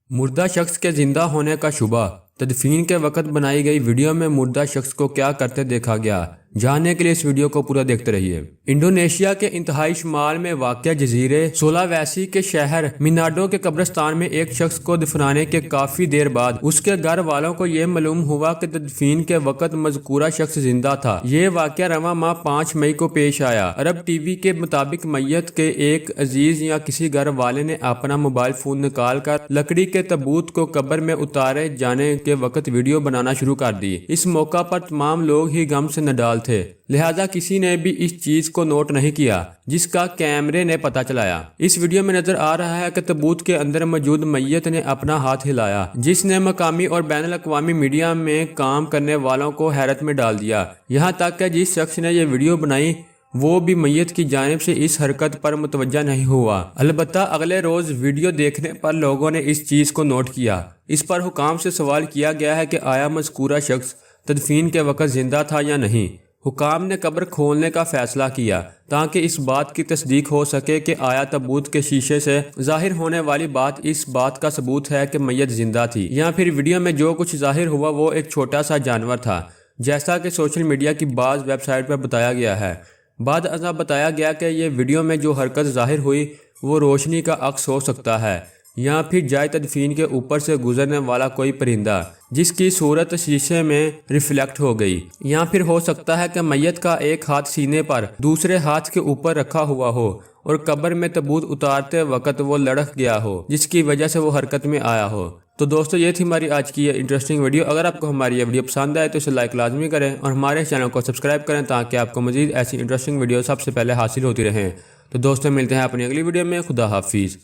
मुर्दा शख्स के जिंदा होने का शुबा। तदफीन के वक्त बनाई गई वीडियो में मुर्दा शख्स को क्या करते देखा गया, जानने के लिए इस वीडियो को पूरा देखते रहिए। इंडोनेशिया के इंतहाई शुमाल में वाक़या जजीरे सुलावेसी के शहर मिनाडो के कब्रिस्तान में एक शख्स को दफनाने के काफ़ी देर बाद उसके घर वालों को यह मालूम हुआ कि तदफीन के वक्त मज़कूरा शख्स जिंदा था। ये वाक़या रवां माह 5 मई को पेश आया। अरब टीवी के मुताबिक मैयत के एक अजीज या किसी घर वाले ने अपना मोबाइल फ़ोन निकाल कर लकड़ी के तबूत को कब्र में उतारे जाने के वक्त वीडियो बनाना शुरू कर दी। इस मौका पर तमाम लोग ही गम से नडाल थे, लिहाजा किसी ने भी इस चीज को नोट नहीं किया जिसका कैमरे ने पता चलाया। इस वीडियो में नजर आ रहा है कि तबूत के अंदर मौजूद मैयत ने अपना हाथ हिलाया, जिसने मकामी और बैनुल अक़वामी मीडिया में काम करने वालों को हैरत में डाल दिया। यहाँ तक कि जिस शख्स ने यह वीडियो बनाई वो भी मैयत की जानिब से इस हरकत पर मुतवज्जा नहीं हुआ। अलबत्ता अगले रोज वीडियो देखने पर लोगों ने इस चीज को नोट किया। इस पर हुकाम से सवाल किया गया है कि आया मज़कूरा शख्स तदफीन के वक्त जिंदा था या नहीं। हुकाम ने कब्र खोलने का फैसला किया ताकि इस बात की तस्दीक हो सके कि आया तबूत के शीशे से जाहिर होने वाली बात इस बात का सबूत है कि मैयत जिंदा थी, या फिर वीडियो में जो कुछ जाहिर हुआ वो एक छोटा सा जानवर था, जैसा कि सोशल मीडिया की बाज़ वेबसाइट पर बताया गया है। बाद अज़ा बताया गया कि ये वीडियो में जो हरकत जाहिर हुई वो रोशनी का अक्स हो सकता है, या फिर जाए तदफीन के ऊपर से गुजरने वाला कोई परिंदा जिसकी सूरत शीशे में रिफ्लेक्ट हो गई, या फिर हो सकता है कि मैयत का एक हाथ सीने पर दूसरे हाथ के ऊपर रखा हुआ हो और कब्र में तबूत उतारते वक्त वो लड़ख गया हो, जिसकी वजह से वो हरकत में आया हो। तो दोस्तों, ये थी हमारी आज की ये इंटरेस्टिंग वीडियो। अगर आपको हमारी ये वीडियो पसंद आए तो इसे लाइक लाजमी करें और हमारे चैनल को सब्सक्राइब करें ताकि आपको मजीद ऐसी इंटरेस्टिंग वीडियो सबसे पहले हासिल होती रहें। तो दोस्तों, मिलते हैं अपनी अगली वीडियो में। खुदा हाफिज़।